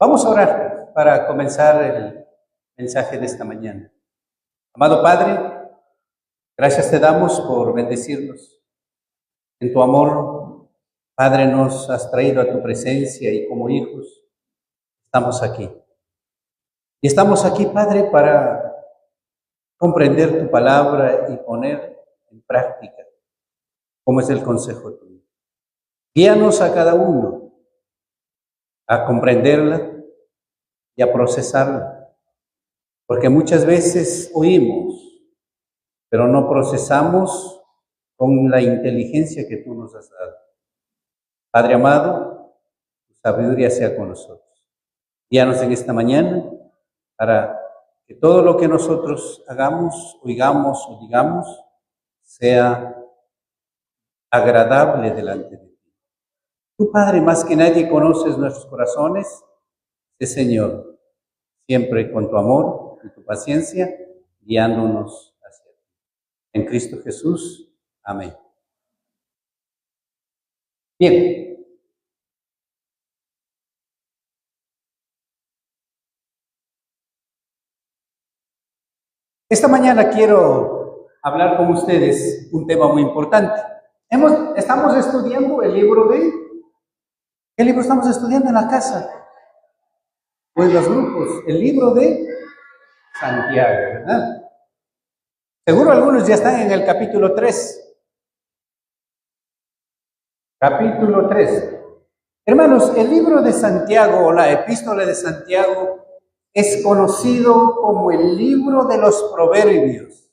Vamos a orar para comenzar el mensaje de esta mañana. Amado Padre, gracias te damos por bendecirnos. En tu amor, Padre, nos has traído a tu presencia y como hijos estamos aquí. Y estamos aquí, Padre, para comprender tu palabra y poner en práctica, como es el consejo tuyo. Guíanos a cada uno a comprenderla y a procesarla, porque muchas veces oímos, pero no procesamos con la inteligencia que tú nos has dado. Padre amado, tu sabiduría sea con nosotros. Guíanos en esta mañana para que todo lo que nosotros hagamos, oigamos o digamos sea agradable delante de ti. Tú, Padre, más que nadie conoces nuestros corazones. Sí, Señor, siempre con tu amor y tu paciencia, guiándonos hacia ti. En Cristo Jesús. Amén. Bien. Esta mañana quiero hablar con ustedes un tema muy importante. Estamos estudiando el libro de... ¿Qué libro estamos estudiando en la casa? Pues los grupos. El libro de Santiago, ¿verdad? Seguro algunos ya están en el capítulo 3. Capítulo 3. Hermanos, el libro de Santiago o la epístola de Santiago es conocido como el libro de los proverbios.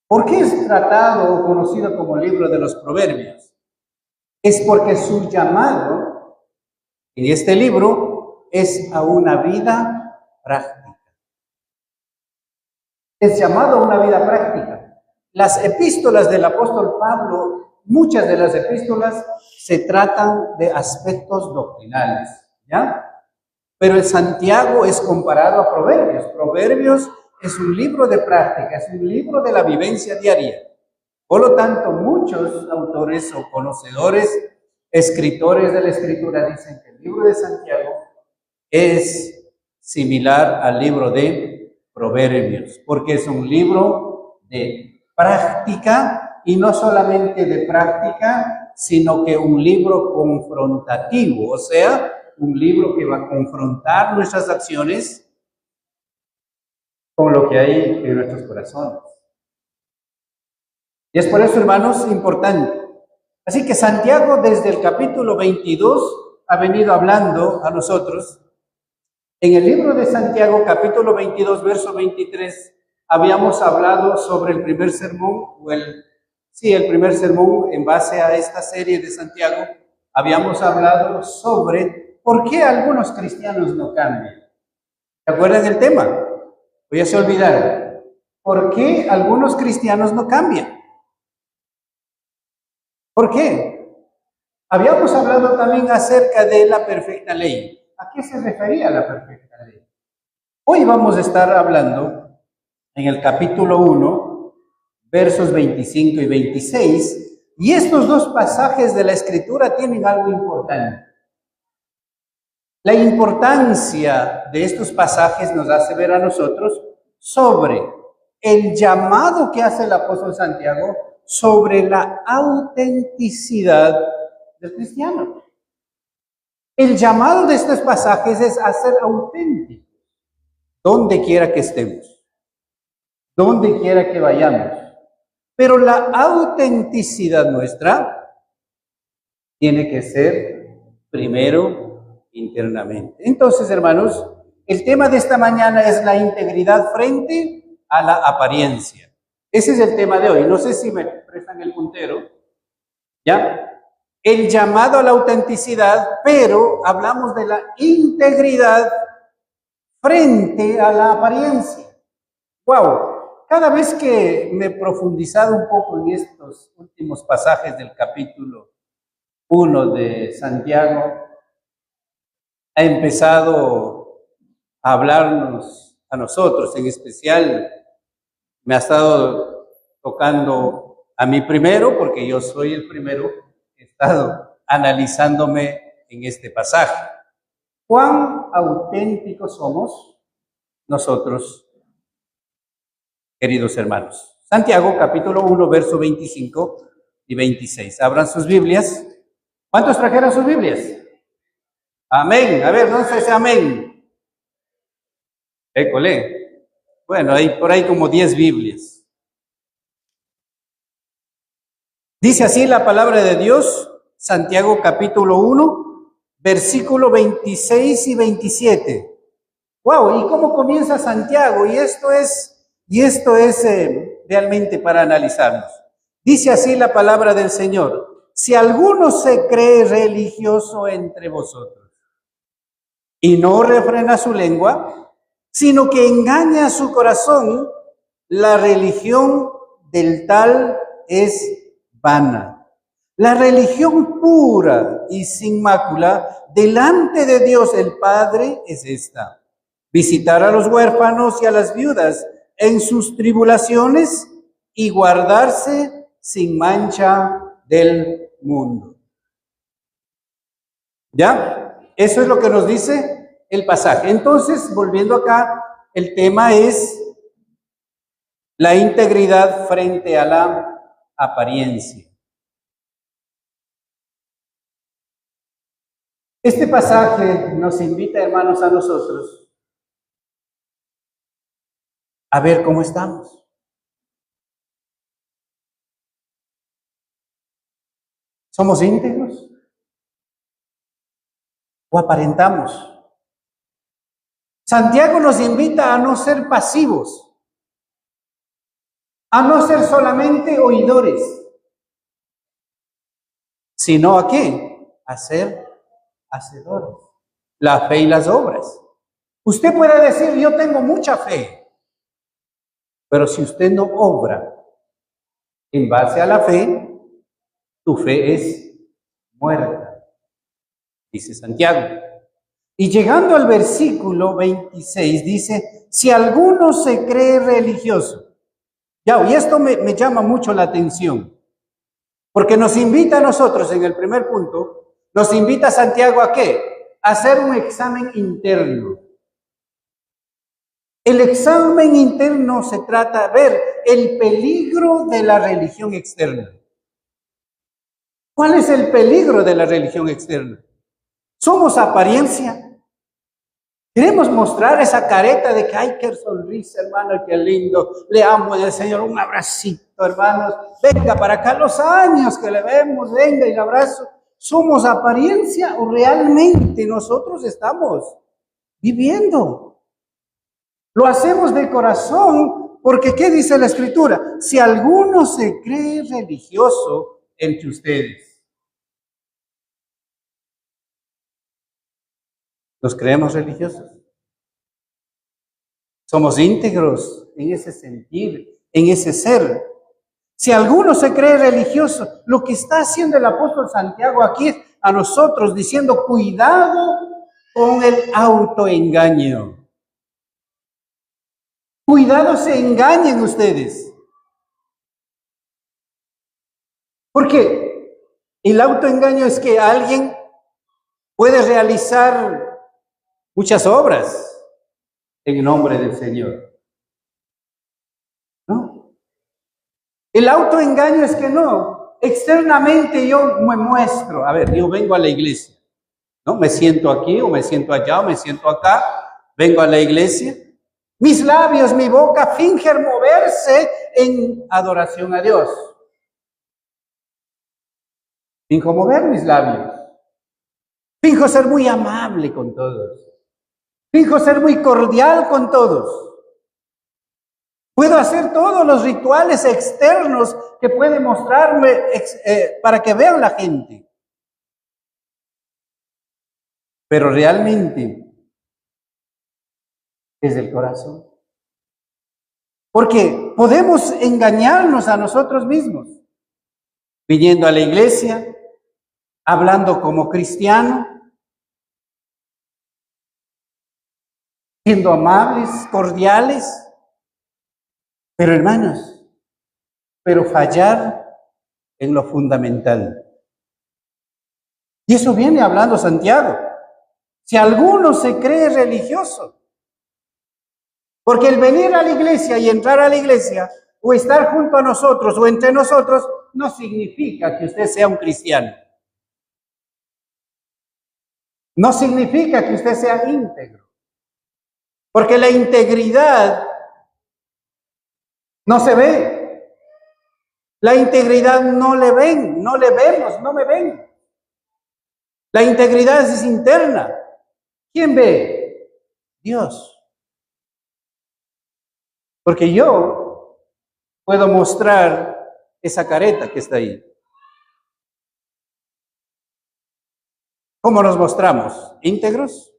¿Por qué es tratado o conocido como el libro de los proverbios? Es porque su llamado en este libro es a una vida práctica. Es llamado a una vida práctica. Las epístolas del apóstol Pablo, muchas de las epístolas se tratan de aspectos doctrinales, ¿ya? Pero el Santiago es comparado a Proverbios. Proverbios es un libro de práctica, es un libro de la vivencia diaria. Por lo tanto, muchos autores o conocedores, escritores de la Escritura dicen que el libro de Santiago es similar al libro de Proverbios, porque es un libro de práctica y no solamente de práctica, sino que un libro confrontativo, o sea, un libro que va a confrontar nuestras acciones con lo que hay en nuestros corazones. Y es por eso, hermanos, importante. Así que Santiago desde el capítulo 22 ha venido hablando a nosotros. En el libro de Santiago, capítulo 22, verso 23, habíamos hablado sobre el primer sermón, el primer sermón en base a esta serie de Santiago. Habíamos hablado sobre por qué algunos cristianos no cambian. ¿Se acuerdan del tema? O ya se olvidaron. ¿Por qué algunos cristianos no cambian? ¿Por qué? Habíamos hablado también acerca de la perfecta ley. ¿A qué se refería la perfecta ley? Hoy vamos a estar hablando en el capítulo 1, versos 25 y 26, y estos dos pasajes de la Escritura tienen algo importante. La importancia de estos pasajes nos hace ver a nosotros sobre el llamado que hace el apóstol Santiago sobre la autenticidad del cristiano. El llamado de estos pasajes es a ser auténticos, donde quiera que estemos, donde quiera que vayamos. Pero la autenticidad nuestra tiene que ser primero internamente. Entonces, hermanos, el tema de esta mañana es la integridad frente a la apariencia. Ese es el tema de hoy. No sé si me prestan el puntero. ¿Ya? El llamado a la autenticidad, pero hablamos de la integridad frente a la apariencia. ¡Wow! Cada vez que me he profundizado un poco en estos últimos pasajes del capítulo 1 de Santiago, ha empezado a hablarnos a nosotros, en especial me ha estado tocando a mí primero, porque yo soy el primero que he estado analizándome en este pasaje. ¿Cuán auténticos somos nosotros, queridos hermanos? Santiago, capítulo 1, verso 25 y 26. Abran sus Biblias. ¿Cuántos trajeron sus Biblias? Amén. A ver, ¿dónde está ese amén? École. Bueno, hay por ahí como 10 Biblias. Dice así la palabra de Dios, Santiago capítulo 1, versículo 26 y 27. Wow, ¿y cómo comienza Santiago? Y esto es realmente para analizarnos. Dice así la palabra del Señor: si alguno se cree religioso entre vosotros y no refrena su lengua, sino que engaña su corazón, la religión del tal es vana. La religión pura y sin mácula delante de Dios el Padre es esta: visitar a los huérfanos y a las viudas en sus tribulaciones y guardarse sin mancha del mundo. ¿Ya? Eso es lo que nos dice el pasaje. Entonces, volviendo acá, el tema es la integridad frente a la apariencia. Este pasaje nos invita, hermanos, a nosotros a ver cómo estamos. ¿Somos íntegros? ¿O aparentamos? Santiago nos invita a no ser pasivos, a no ser solamente oidores, sino ¿a qué? A ser hacedores. La fe y las obras. Usted puede decir, yo tengo mucha fe, pero si usted no obra en base a la fe, tu fe es muerta, dice Santiago. Y llegando al versículo 26 dice, si alguno se cree religioso. Ya, y esto me llama mucho la atención, porque nos invita a nosotros en el primer punto, nos invita a Santiago ¿a qué? A hacer un examen interno. El examen interno se trata de ver el peligro de la religión externa. ¿Cuál es el peligro de la religión externa? Somos apariencia. Queremos mostrar esa careta de que, ay, qué sonrisa, hermano, qué lindo, le amo en el Señor, un abracito, hermanos, venga para acá, los años que le vemos, venga y el abrazo. ¿Somos apariencia o realmente nosotros estamos viviendo? Lo hacemos de corazón porque, ¿qué dice la Escritura? Si alguno se cree religioso entre ustedes. ¿Nos creemos religiosos? Somos íntegros en ese sentir, en ese ser. Si alguno se cree religioso, lo que está haciendo el apóstol Santiago aquí es a nosotros diciendo, cuidado con el autoengaño. Cuidado se engañen ustedes. Porque el autoengaño es que alguien puede realizar muchas obras en nombre del Señor. ¿No? El autoengaño es que no, externamente yo me muestro. A ver, yo vengo a la iglesia, ¿no? Me siento aquí o me siento allá o me siento acá, vengo a la iglesia. Mis labios, mi boca fingen moverse en adoración a Dios. Finjo mover mis labios. Finjo ser muy amable con todos. Finjo ser muy cordial con todos. Puedo hacer todos los rituales externos que puede mostrarme para que vean la gente. Pero realmente es del corazón. Porque podemos engañarnos a nosotros mismos. Viniendo a la iglesia, hablando como cristiano, siendo amables, cordiales. Pero hermanos, fallar en lo fundamental. Y eso viene hablando Santiago. Si alguno se cree religioso, porque el venir a la iglesia y entrar a la iglesia, o estar junto a nosotros o entre nosotros, no significa que usted sea un cristiano. No significa que usted sea íntegro. Porque la integridad no se ve. La integridad no le ven, no le vemos, no me ven. La integridad es interna. ¿Quién ve? Dios. Porque yo puedo mostrar esa careta que está ahí. ¿Cómo nos mostramos? ¿Íntegros?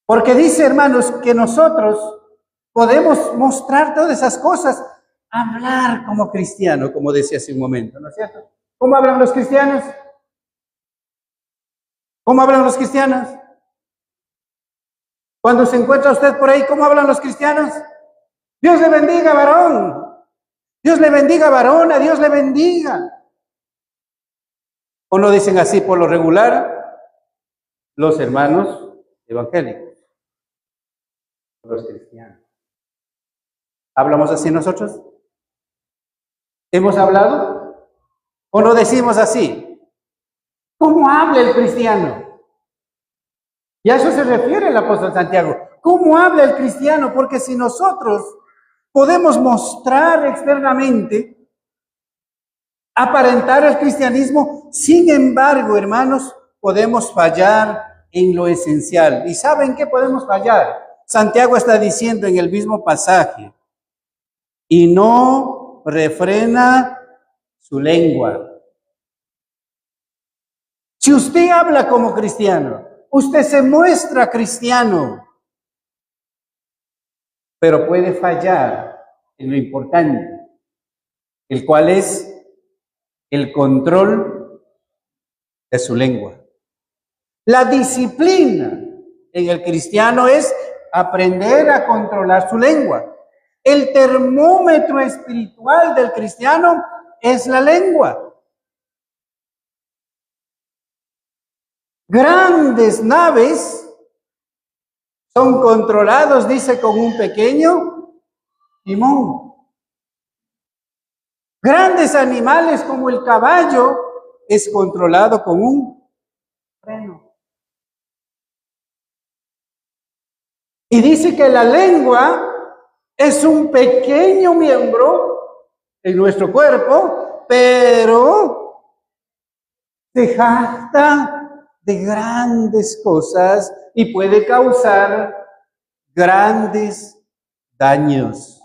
Porque dice, hermanos, que nosotros podemos mostrar todas esas cosas, hablar como cristiano, como decía hace un momento, ¿no es cierto? ¿Cómo hablan los cristianos? ¿Cómo hablan los cristianos? Cuando se encuentra usted por ahí, ¿cómo hablan los cristianos? Dios le bendiga, varón. Dios le bendiga, varona. Dios le bendiga. ¿O no dicen así por lo regular los hermanos evangélicos? Los cristianos. ¿Hablamos así nosotros? ¿Hemos hablado? ¿O no decimos así? ¿Cómo habla el cristiano? Y a eso se refiere el apóstol Santiago. ¿Cómo habla el cristiano? Porque si nosotros podemos mostrar externamente, aparentar el cristianismo, sin embargo, hermanos, podemos fallar en lo esencial. ¿Y saben qué podemos fallar? Santiago está diciendo en el mismo pasaje, y no refrena su lengua. Si usted habla como cristiano, usted se muestra cristiano, pero puede fallar en lo importante, el cual es el control de su lengua. La disciplina en el cristiano es aprender a controlar su lengua. El termómetro espiritual del cristiano es la lengua. Grandes naves son controlados, dice, con un pequeño timón. Grandes animales como el caballo es controlado con un freno. Y dice que la lengua es un pequeño miembro en nuestro cuerpo, pero se jacta de grandes cosas y puede causar grandes daños.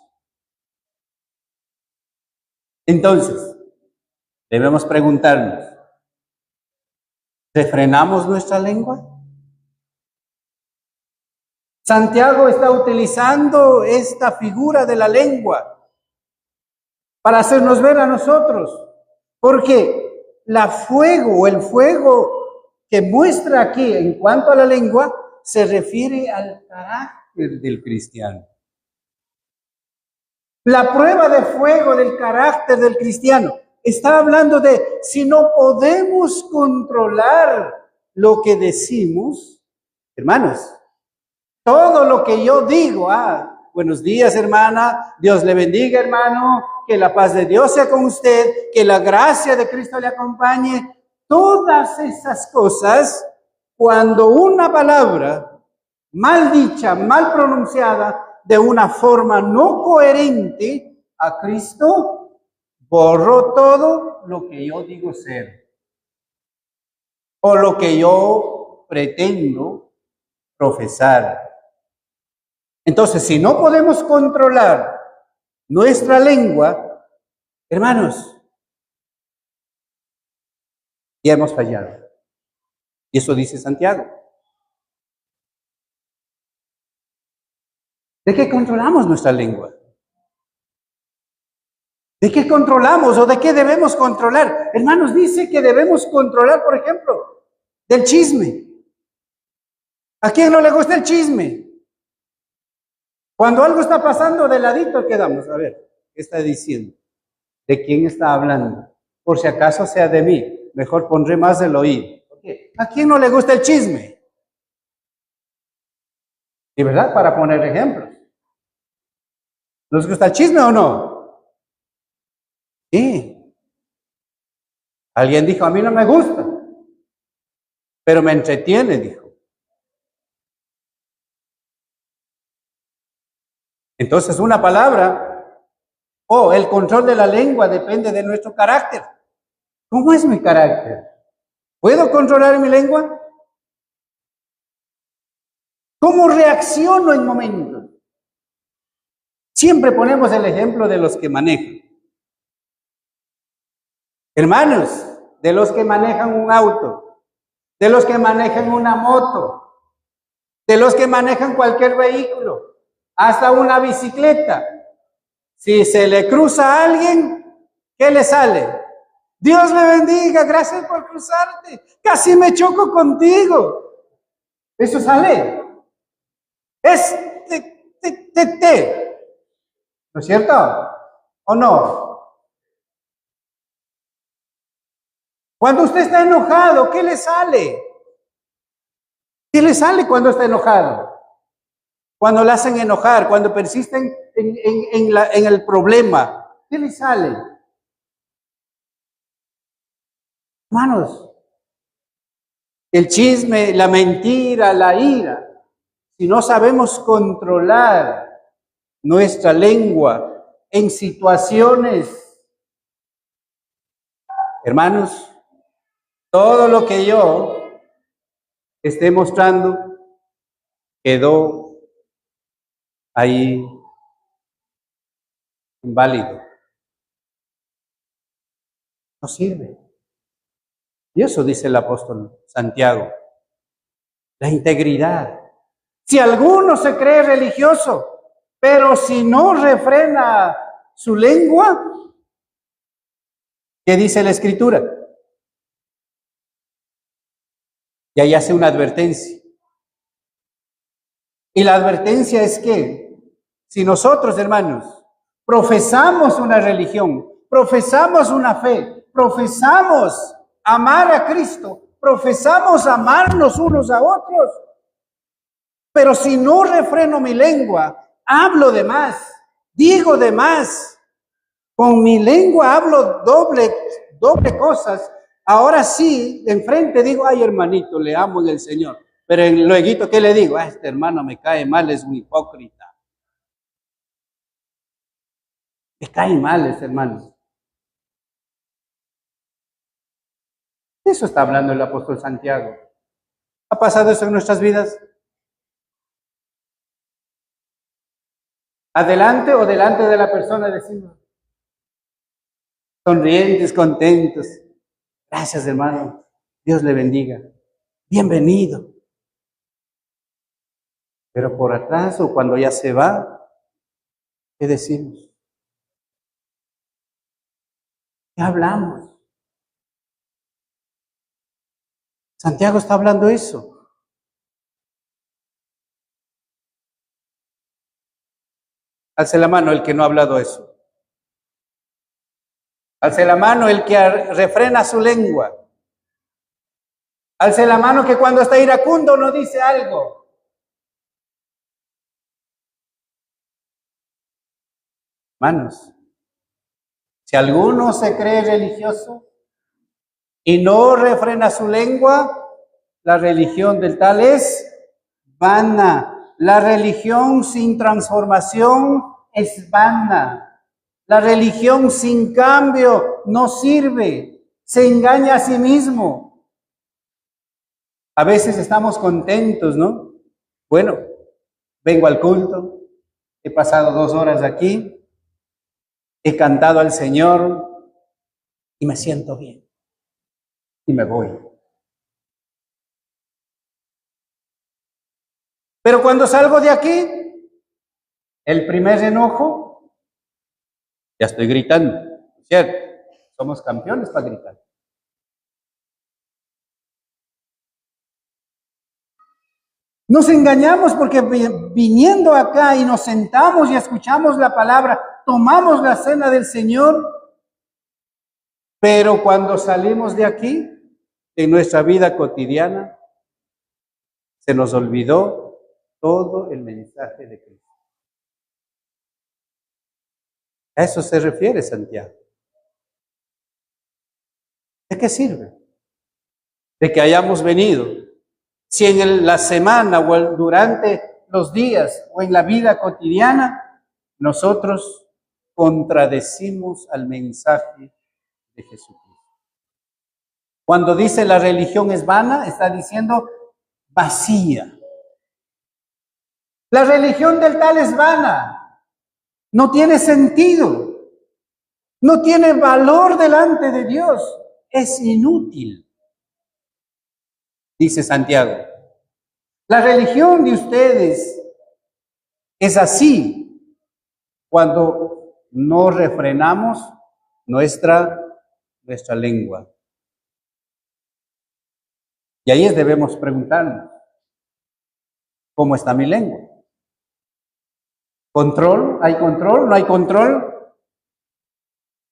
Entonces, debemos preguntarnos, ¿refrenamos nuestra lengua? Santiago está utilizando esta figura de la lengua para hacernos ver a nosotros, porque el fuego que muestra aquí en cuanto a la lengua se refiere al carácter del cristiano. La prueba de fuego del carácter del cristiano está hablando de si no podemos controlar lo que decimos, hermanos. Todo lo que yo digo, buenos días, hermana, Dios le bendiga, hermano, que la paz de Dios sea con usted, que la gracia de Cristo le acompañe. Todas esas cosas, cuando una palabra mal dicha, mal pronunciada, de una forma no coherente a Cristo, borro todo lo que yo digo ser o lo que yo pretendo profesar. Entonces, si no podemos controlar nuestra lengua, hermanos, ya hemos fallado. Y eso dice Santiago. ¿De qué controlamos nuestra lengua? ¿De qué controlamos o de qué debemos controlar? Hermanos, dice que debemos controlar, por ejemplo, del chisme. ¿A quién no le gusta el chisme? Cuando algo está pasando de ladito, quedamos. A ver, ¿qué está diciendo? ¿De quién está hablando? Por si acaso sea de mí, mejor pondré más el oído. ¿A quién no le gusta el chisme? ¿Y verdad? Para poner ejemplos. ¿Nos gusta el chisme o no? Sí. Alguien dijo, a mí no me gusta, pero me entretiene, dijo. Entonces, una palabra o el control de la lengua depende de nuestro carácter. ¿Cómo es mi carácter? ¿Puedo controlar mi lengua? ¿Cómo reacciono en momentos? Siempre ponemos el ejemplo de los que manejan. Hermanos, de los que manejan un auto, de los que manejan una moto, de los que manejan cualquier vehículo, hasta una bicicleta. Si se le cruza a alguien, ¿qué le sale? Dios le bendiga, gracias por cruzarte. Casi me choco contigo. Eso sale. Es ¿no es cierto? ¿O no? Cuando usted está enojado, ¿qué le sale? ¿Qué le sale cuando está enojado? Cuando le hacen enojar, cuando persisten en el problema, ¿qué le sale? Hermanos, el chisme, la mentira, la ira, si no sabemos controlar nuestra lengua en situaciones, hermanos, todo lo que yo esté mostrando quedó ahí inválido. No sirve. Y eso dice el apóstol Santiago. La integridad. Si alguno se cree religioso, pero si no refrena su lengua, ¿qué dice la Escritura? Y ahí hace una advertencia. Y la advertencia es que si nosotros, hermanos, profesamos una religión, profesamos una fe, profesamos amar a Cristo, profesamos amarnos unos a otros, pero si no refreno mi lengua, hablo de más, digo de más, con mi lengua hablo doble cosas. Ahora sí, enfrente digo, ay hermanito, le amo en el Señor. Pero luego, ¿qué le digo? Este hermano me cae mal, es un hipócrita. Me cae mal ese hermano. De eso está hablando el apóstol Santiago. ¿Ha pasado eso en nuestras vidas? Adelante o delante de la persona decimos, sonrientes, contentos. Gracias, hermano. Dios le bendiga. Bienvenido. Pero por atrás o cuando ya se va, ¿qué decimos? ¿Qué hablamos? Santiago está hablando eso. Alce la mano el que no ha hablado eso. Alce la mano el que refrena su lengua. Alce la mano que cuando está iracundo no dice algo. Hermanos, si alguno se cree religioso y no refrena su lengua, la religión del tal es vana. La religión sin transformación es vana. La religión sin cambio no sirve. Se engaña a sí mismo. A veces estamos contentos, ¿no? Bueno, vengo al culto, he pasado 2 horas aquí, he cantado al Señor y me siento bien. Y me voy. Pero cuando salgo de aquí, el primer enojo, ya estoy gritando, ¿cierto? Somos campeones para gritar. Nos engañamos porque viniendo acá y nos sentamos y escuchamos la palabra, tomamos la cena del Señor, pero cuando salimos de aquí, en nuestra vida cotidiana, se nos olvidó todo el mensaje de Cristo. A eso se refiere Santiago. ¿De qué sirve? De que hayamos venido. Si en la semana o durante los días o en la vida cotidiana nosotros contradecimos al mensaje de Jesucristo. Cuando dice la religión es vana, está diciendo vacía. La religión del tal es vana, no tiene sentido, no tiene valor delante de Dios, es inútil. Dice Santiago, la religión de ustedes es así cuando no refrenamos nuestra lengua. Y ahí debemos preguntarnos, ¿cómo está mi lengua? ¿Control? ¿Hay control? ¿No hay control?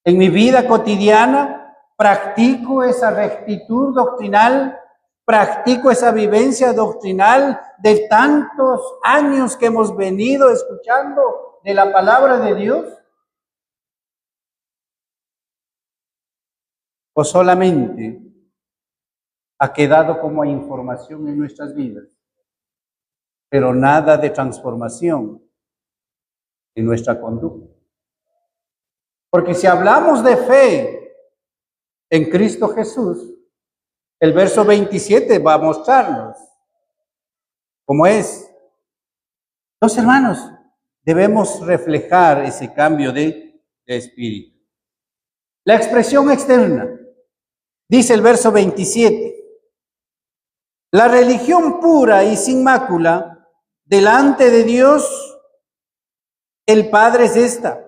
En mi vida cotidiana, ¿practico esa rectitud doctrinal? ¿Practico esa vivencia doctrinal de tantos años que hemos venido escuchando de la palabra de Dios? ¿O solamente ha quedado como información en nuestras vidas, pero nada de transformación en nuestra conducta? Porque si hablamos de fe en Cristo Jesús, el verso 27 va a mostrarnos cómo es. Entonces, hermanos, debemos reflejar ese cambio de espíritu. La expresión externa, dice el verso 27, la religión pura y sin mácula delante de Dios, el Padre es esta: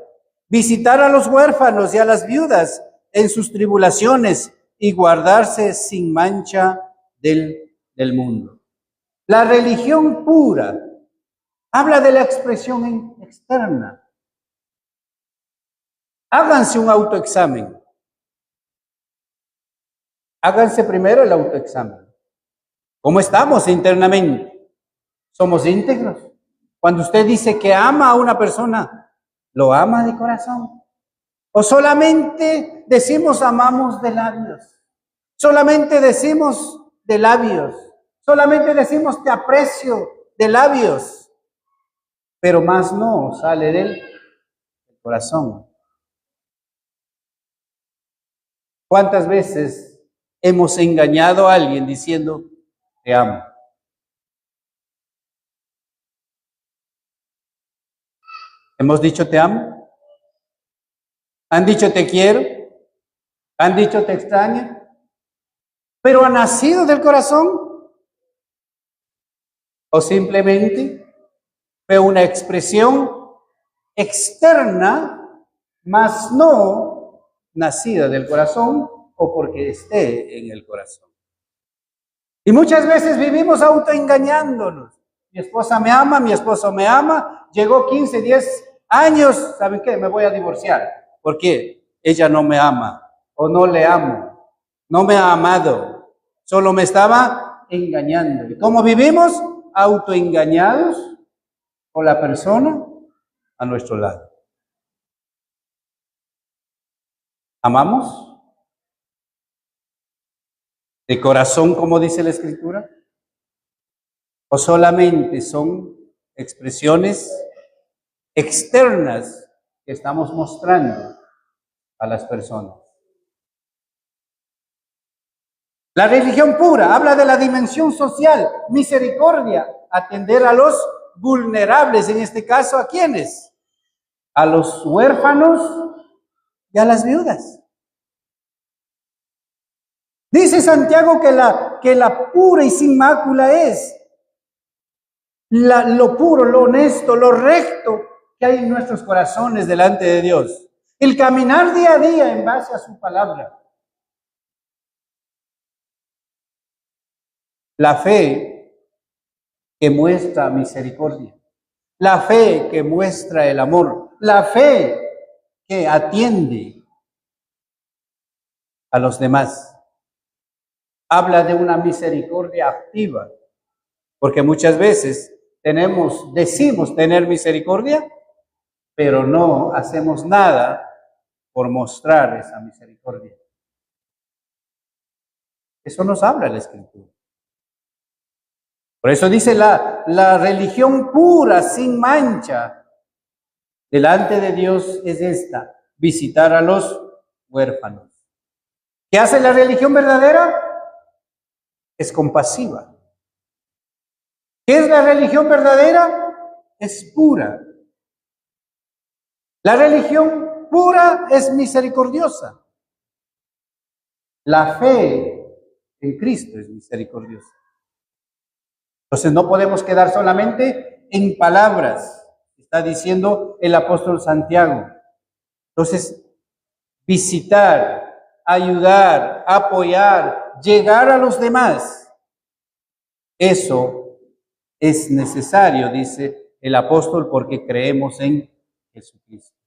visitar a los huérfanos y a las viudas en sus tribulaciones y guardarse sin mancha del mundo. La religión pura habla de la expresión externa. Háganse un autoexamen. Háganse primero el autoexamen. ¿Cómo estamos internamente? ¿Somos íntegros? Cuando usted dice que ama a una persona, ¿lo ama de corazón? ¿O solamente decimos amamos de labios? Solamente decimos de labios. Solamente decimos te aprecio de labios. Pero más no sale del corazón. ¿Cuántas veces hemos engañado a alguien diciendo te amo? ¿Hemos dicho te amo? ¿Han dicho te quiero? ¿Han dicho te extraño? ¿Pero ha nacido del corazón? ¿O simplemente fue una expresión externa, mas no nacida del corazón o porque esté en el corazón? Y muchas veces vivimos autoengañándonos. Mi esposa me ama, mi esposo me ama, llegó 15, 10 años, ¿saben qué? Me voy a divorciar. ¿Por qué? Ella no me ama o no le amo, no me ha amado, solo me estaba engañando. ¿Y cómo vivimos? Autoengañados por la persona a nuestro lado. ¿Amamos? ¿De corazón, como dice la Escritura? ¿O solamente son expresiones externas que estamos mostrando a las personas? La religión pura habla de la dimensión social, misericordia, atender a los vulnerables, en este caso, ¿a quiénes? A los huérfanos y a las viudas. Dice Santiago que la pura y sin mácula es lo puro, lo honesto, lo recto que hay en nuestros corazones delante de Dios. El caminar día a día en base a su palabra. La fe que muestra misericordia. La fe que muestra el amor. La fe que atiende a los demás. Habla de una misericordia activa, porque muchas veces decimos tener misericordia, pero no hacemos nada por mostrar esa misericordia. Eso nos habla la Escritura. Por eso dice la religión pura, sin mancha, delante de Dios es esta: visitar a los huérfanos. ¿Qué hace la religión verdadera? Es compasiva. ¿Qué es la religión verdadera? Es pura. La religión pura es misericordiosa. La fe en Cristo es misericordiosa. Entonces no podemos quedar solamente en palabras, está diciendo el apóstol Santiago. Entonces, visitar, ayudar, apoyar, llegar a los demás, eso es necesario, dice el apóstol, porque creemos en Jesucristo.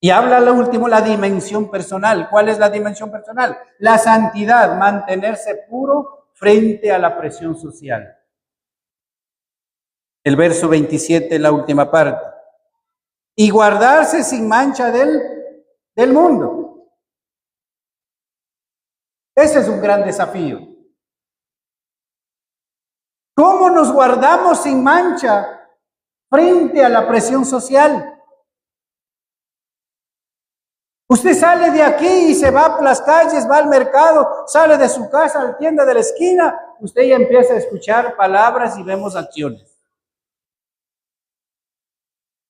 Y habla lo último, la dimensión personal. ¿Cuál es la dimensión personal? La santidad, mantenerse puro frente a la presión social. El verso 27, la última parte. Y guardarse sin mancha del mundo. Ese es un gran desafío. ¿Cómo nos guardamos sin mancha frente a la presión social? Usted sale de aquí y se va por las calles, va al mercado, sale de su casa a la tienda de la esquina, usted ya empieza a escuchar palabras y vemos acciones.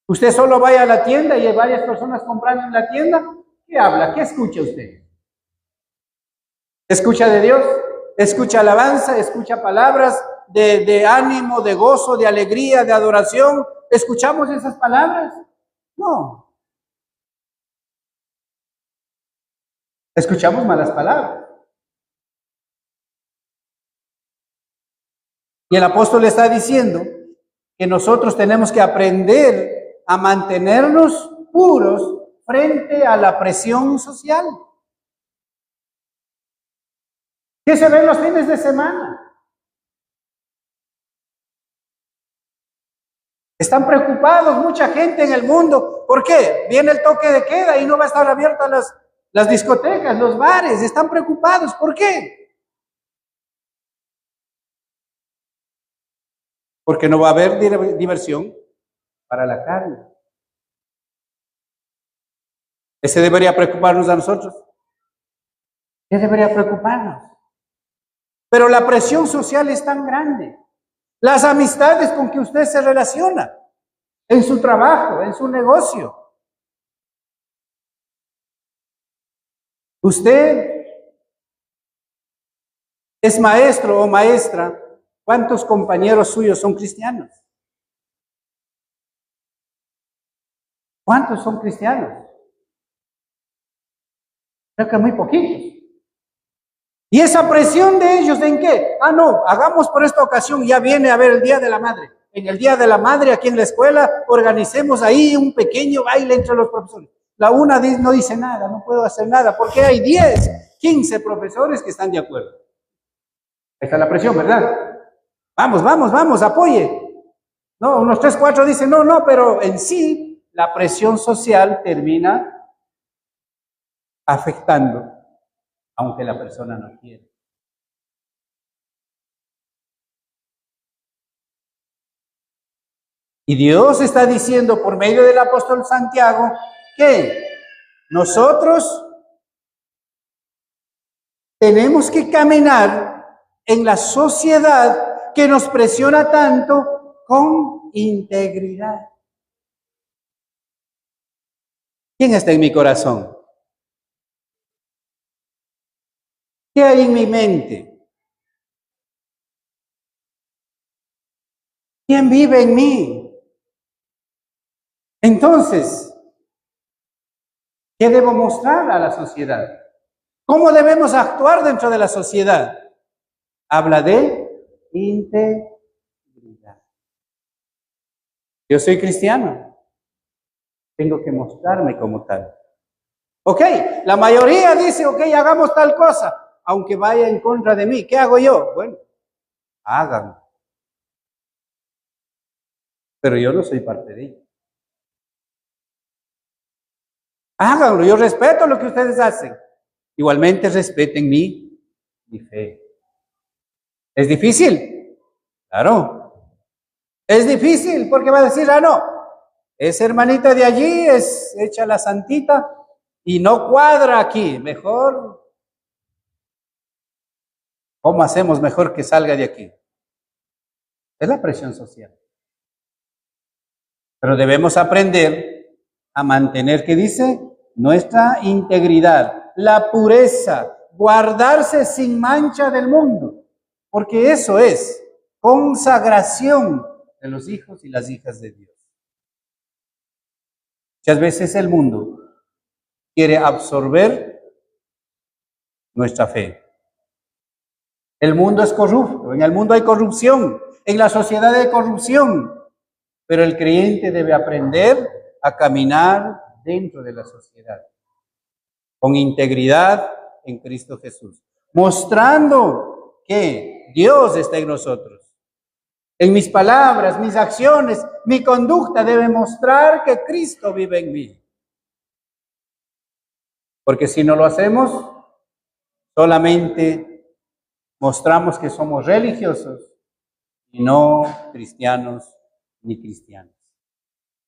Usted solo vaya a la tienda y hay varias personas comprando en la tienda. ¿Qué habla? ¿Qué escucha usted? ¿Escucha de Dios? ¿Escucha alabanza? ¿Escucha palabras de ánimo, de gozo, de alegría, de adoración? ¿Escuchamos esas palabras? No. Escuchamos malas palabras. Y el apóstol está diciendo que nosotros tenemos que aprender a mantenernos puros frente a la presión social. ¿Qué se ve en los fines de semana? Están preocupados mucha gente en el mundo. ¿Por qué? Viene el toque de queda y no va a estar abiertas las discotecas, los bares. Están preocupados. ¿Por qué? Porque no va a haber diversión para la carne. Ese debería preocuparnos a nosotros. ¿Qué debería preocuparnos? Pero la presión social es tan grande. Las amistades con que usted se relaciona, en su trabajo, en su negocio. Usted es maestro o maestra. ¿Cuántos compañeros suyos son cristianos? ¿Cuántos son cristianos? Creo que muy poquitos. ¿Y esa presión de ellos en qué? No, hagamos por esta ocasión, ya viene a ver el Día de la Madre. En el Día de la Madre, aquí en la escuela, organicemos ahí un pequeño baile entre los profesores. La una no dice nada, no puedo hacer nada, porque hay 10, 15 profesores que están de acuerdo. Ahí está la presión, ¿verdad? Vamos, apoye. No, unos 3, 4 dicen, no, pero en sí, la presión social termina afectando, aunque la persona no quiere. Y Dios está diciendo por medio del apóstol Santiago que nosotros tenemos que caminar en la sociedad que nos presiona tanto con integridad. ¿Quién está en mi corazón? ¿Qué hay en mi mente? ¿Quién vive en mí? Entonces, ¿qué debo mostrar a la sociedad? ¿Cómo debemos actuar dentro de la sociedad? Habla de integridad. Yo soy cristiano. Tengo que mostrarme como tal. Ok, la mayoría dice, ok, hagamos tal cosa, aunque vaya en contra de mí. ¿Qué hago yo? Bueno, háganlo. pero yo no soy parte de ella. Háganlo, yo respeto lo que ustedes hacen. Igualmente respeten mi fe. ¿Es difícil? Claro. Es difícil porque va a decir, no, es hermanita de allí, es hecha la santita y no cuadra aquí. Mejor, ¿cómo hacemos mejor que salga de aquí? Es la presión social. Pero debemos aprender a mantener, ¿qué dice? Nuestra integridad, la pureza, guardarse sin mancha del mundo, porque eso es consagración de los hijos y las hijas de Dios. Muchas veces el mundo quiere absorber nuestra fe. El mundo es corrupto, en el mundo hay corrupción, en la sociedad hay corrupción, pero el creyente debe aprender a caminar dentro de la sociedad, con integridad en Cristo Jesús, mostrando que Dios está en nosotros. En mis palabras, mis acciones, mi conducta debe mostrar que Cristo vive en mí. Porque si no lo hacemos, solamente mostramos que somos religiosos y no cristianos ni cristianas.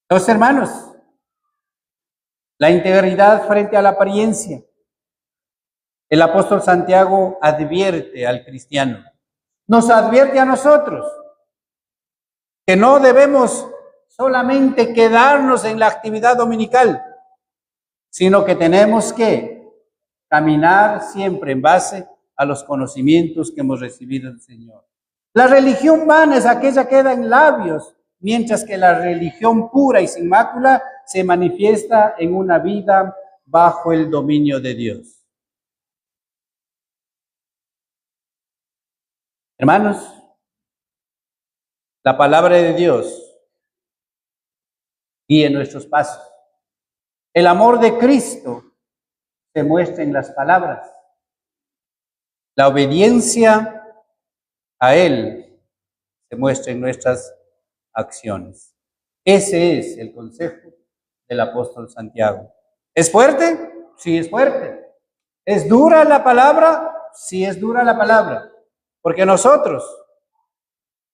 Entonces, hermanos, la integridad frente a la apariencia. El apóstol Santiago advierte al cristiano, nos advierte a nosotros que no debemos solamente quedarnos en la actividad dominical, sino que tenemos que caminar siempre en base a los conocimientos que hemos recibido del Señor. La religión vana es aquella que queda en labios, mientras que la religión pura y sin mácula se manifiesta en una vida bajo el dominio de Dios. Hermanos, la palabra de Dios guía nuestros pasos. El amor de Cristo se muestra en las palabras. La obediencia a Él se muestra en nuestras acciones. Ese es el consejo del apóstol Santiago. ¿Es fuerte? Sí, es fuerte. ¿Es dura la palabra? Sí, es dura la palabra. Porque nosotros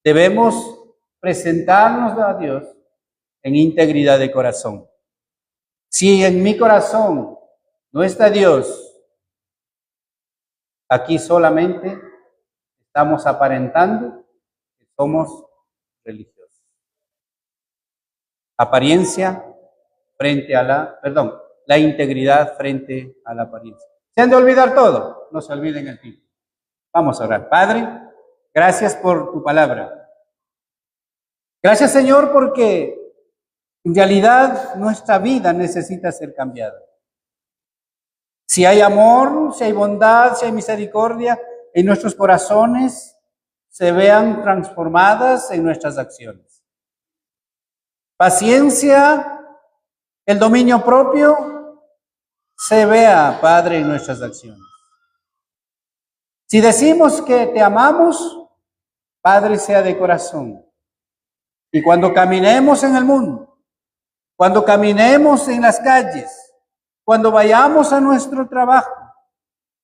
debemos presentarnos a Dios en integridad de corazón. Si en mi corazón no está Dios, aquí solamente estamos aparentando que somos religiosos. Apariencia frente a la integridad frente a la apariencia. ¿Se han de olvidar todo? No se olviden el título. Vamos a orar. Padre, gracias por tu palabra. Gracias, Señor, porque en realidad nuestra vida necesita ser cambiada. Si hay amor, si hay bondad, si hay misericordia en nuestros corazones, se vean transformadas en nuestras acciones. Paciencia, el dominio propio, se vea, Padre, en nuestras acciones. Si decimos que te amamos, Padre, sea de corazón. Y cuando caminemos en el mundo, cuando caminemos en las calles, cuando vayamos a nuestro trabajo,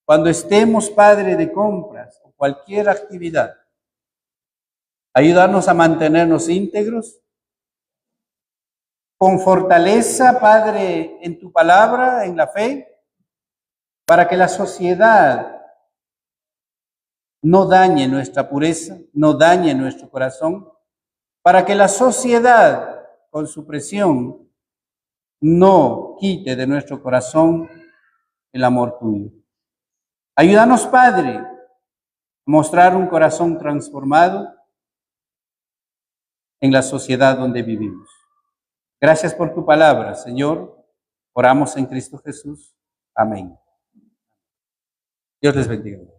cuando estemos, Padre, de compras o cualquier actividad, ayudarnos a mantenernos íntegros, con fortaleza, Padre, en tu palabra, en la fe, para que la sociedad no dañe nuestra pureza, no dañe nuestro corazón, para que la sociedad, con su presión, no quite de nuestro corazón el amor tuyo. Ayúdanos, Padre, a mostrar un corazón transformado en la sociedad donde vivimos. Gracias por tu palabra, Señor. Oramos en Cristo Jesús. Amén. Dios les bendiga.